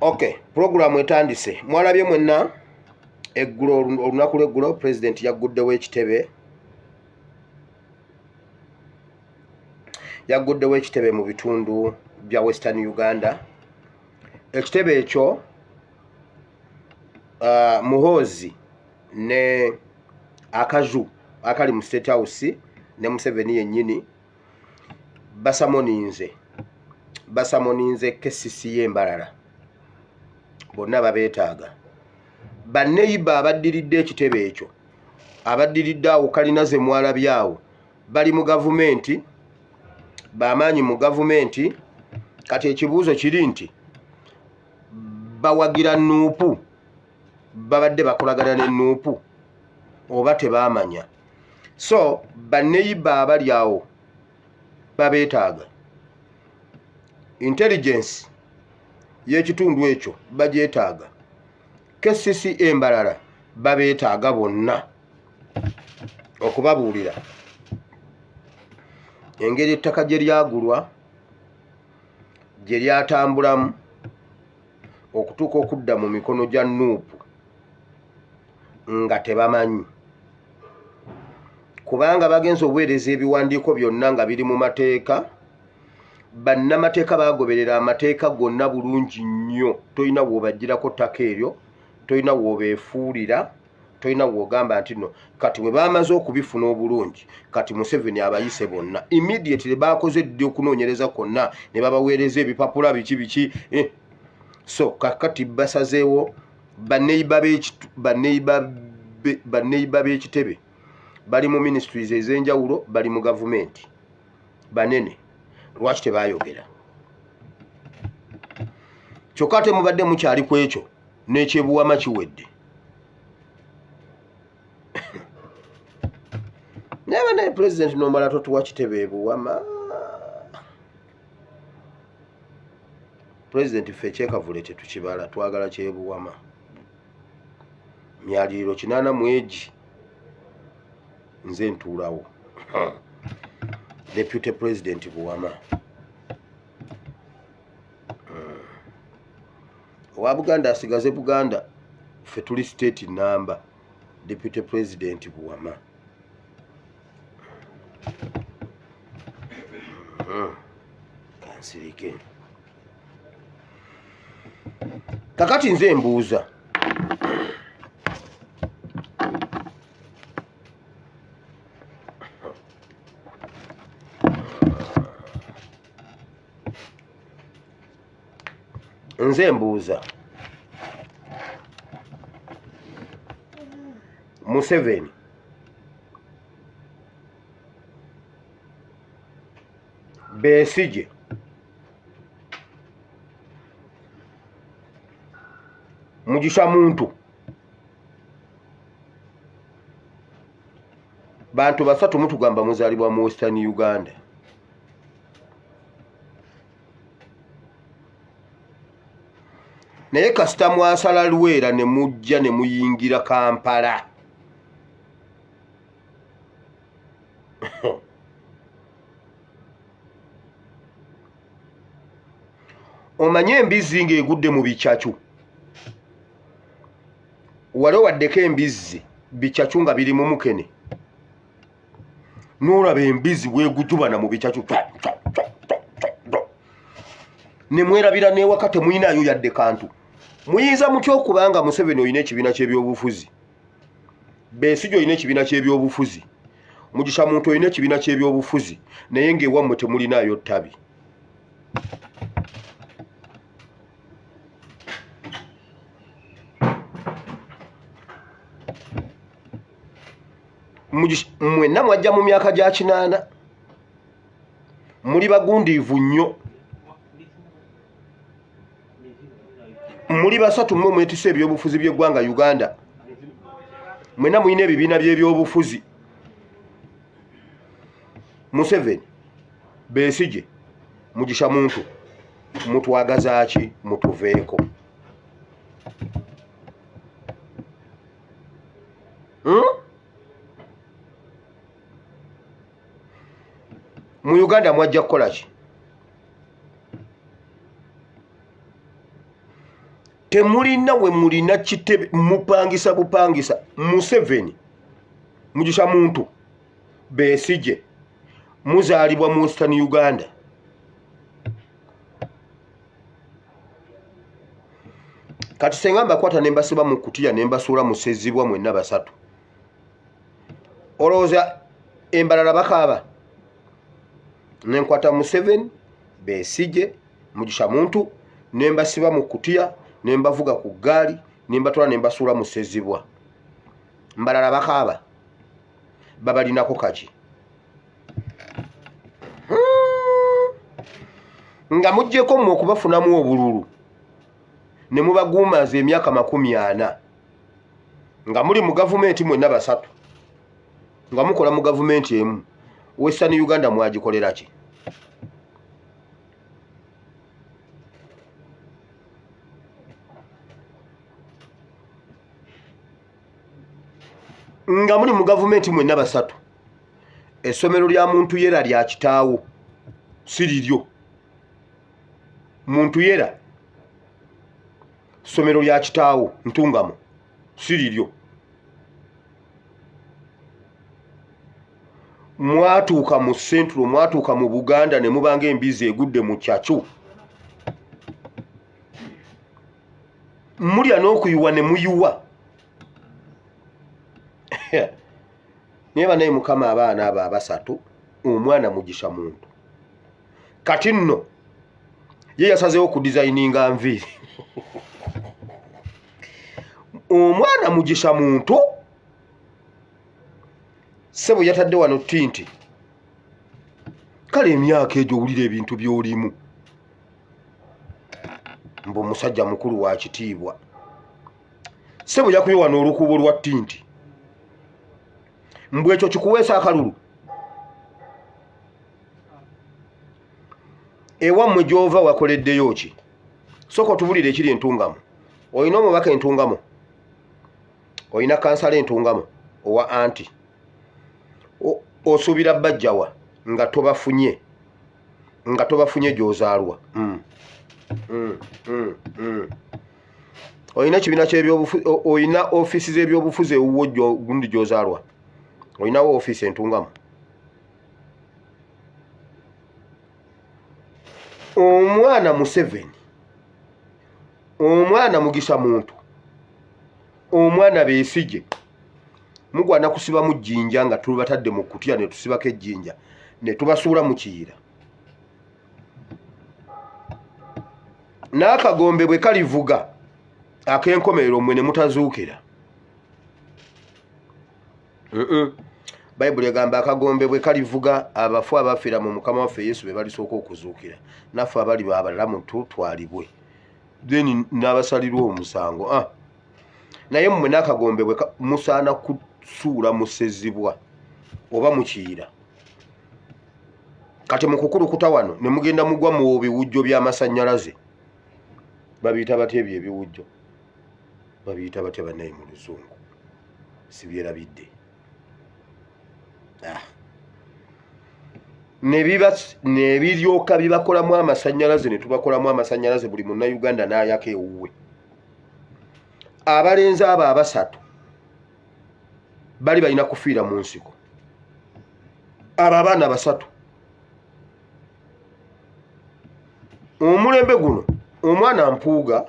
Okay, program etandise. Mwalabye mwenna eggulo olunaku lw'eggulo president yagguddewo ekitebe. Yagguddewo ekitebe mu bitundu bya Western Uganda. Ekitebe ekyo Muhoozi ne Akaju akali mu State House ne Museveni yennyini basamoninze KCCA Embalala. Bonna babeetaaga. Banneyiba abaddiridde ekitebe ekyo, abaddiridde awo kalina ze mwalabye awo, bali mu gavumenti, bamaanyi mu gavumenti. Kati ekibuuzo kiri nti bawagira Nuupu, babadde bakolagana ne Nuupu oba tebamanya? So banneyiba abali awo babeetaaga. Intelligence y'ekitundu ekyo bagyetaaga. KCCA Embalala babeetaaga bonna okubabuulira engeri ettaka gye lyagulwa, gye lyatambulamu okutuuka okudda mu mikono gya Nuupu nga tebamanyi. Kubanga bagenze obuweereza ebiwandiiko byonna nga biri mu mateeka. Bannamateeka bagoberera amateeka gonna bulungi nnyo. Tolina w'obagirako ttaka eryo, tolina w'obeefuulira, tolina w'ogamba nti no. Kati bwe bamaze okubifuna obulungi, kati Museveni abayise bonna. Immediately bakoze ddi okunoonyereza kwonna ne babaweereza ebipapula biki. So kakati basazeewo banneyiba b'ekitebe bali mu ministries ez'enjawulo, bali mu gavumenti banene. Lwaki tebayogera? Kyokka ate mubadde mukyali ku ekyo n'ekyebuwama kiwedde. Naye naye president nomala totuwa kitebe ebuwama. President ffe ekyekavule tetukibala, twagala kyebuwama. Myaliriro 8 mwegi nze ntuulawo. Deputy President Buwama. Owa Buganda asigaze Buganda, ffe tuli state number. Deputy President Buwama. Kansirike. Kakati nze mbuuza. Nze mbuuza. Museveni Besigye Mugisha Muntu bantu basatu mutugamba muzaalibwa mu Western Uganda. Naye kasita mwasala Luweera ne mujja ne muyingira Kampala. Omanye embizzi ng'egudde mu bicacu. Wali waddeko embizzi bicacu nga biri mu Mukene. N'olaba embizzi bwegujubana mu bicacu. Ne mwerabira n'ewaka temuyinaayo yadde kantu. Muyinza mutya okubanga Museveni oyina ekibiina ky'ebyobufuzi, Besigye oyina ekibiina ky'ebyobufuzi, Mugisha Muntu oyina ekibiina ky'ebyobufuzi, naye ng'ewammwe temulinaayo ttabi? Mwenna mwajja mu myaka gya 8. Muli bagundiivu nnyo. Muli basatu mmwe mwetise ebyobufuzi by'eggwanga Uganda. Mwenna muyina ebibiina by'ebyobufuzi. Museveni, Besigye, Mugisha Muntu, mutwagaza ki? Mutuveeko. Mu Uganda mwajja kukola ki? temulina we mulina kitebe mupangisa bupangisa Museveni Mugisha Muntu Besigye muzaalibwa mu Western Uganda kati sengamba kwata nembasiba mu kutiya nembasuula musezibwa mwenna basatu olowooza embalala bakaaba nenkwata Museveni Besigye Mugisha Muntu nembasiba mu kutiya nembavuga ku gaali nembatwala nembasuula musezibwa mbalala bakaaba babalinako kaki nga mujjeko mmwe okubafunamu obululu ne mubaguumaza emyaka 40 nga muli mu gavumenti mwenna basatu nga mukola mu gavumenti emu Western Uganda mwagikolera ki nga muli mu gavumenti mwenna basatu essomero lya muntu yera lya kitaawo siriryo muntu yera somero lya kitaawo Ntungamo siriryo mwatuuka mu Central mwatuuka mu Buganda ne mubanga embizi egudde mu kyacu mulya n'okuyuwa ne muyuwa niba naye mukama abaana abo abasatu omwana Mugisha Muntu kati nno ye yasazeewo ku designinga nviiri omwana Mugisha Muntu sebo yatadde wano tinti kale emyaka egyo owulira ebintu by'olimu mbu omusajja mukulu wa kitiibwa sebo yakuye wano olukubo lwa tinti mbwe ekyo kikuweesa akalulu ewammwe gy'ova wakoleddeyo ki sooka otubulire ekiri Entungamo olina omubaka Entungamo olina kansala Entungamo owa anti osuubira bajjawa nga tobafunye gy'ozaalwa olina ekibiina ky'ebyobufuzi olina ofiisi z'ebyobufuzi ewuwo gundi gy'ozaalwa olinawo ofiisi Entungamo omwana Museveni omwana Mugisha Muntu omwana Besigye mugwana kusiba mu jjinja nga tubatadde mu kutya ne tusibako ejjinja ne tubasuula mu kiyira n'akagombe bwe kalivuga ak'enkomerero mmwe ne mutazuukira Bayibuli egamba akagombe bwe kalivuga abafu abafiira mu Mukama waffe Yesu be balisooka okuzuukira naffe abali babalamu tutwalibwe then n'abasalirwa omusango naye mmwe n'akagombe bwe musaana kusuula musezibwa oba mukiyira kati mukukulukuta wano ne mugenda mugwa mu biwujjo by'amasannyalaze babiyita batya ebyo ebiwujjo babiyita batya bannaye mu Luzungu sibyerabidde nebiryoka bibakolamu amasannyalaze ne tubakolamu amasannyalaze buli munnayuganda n'ayaka ewuwe abalenzi abo abasatu bali balina kufiira mu nsiko abo abaana basatu omulembe guno omwana Mpuuga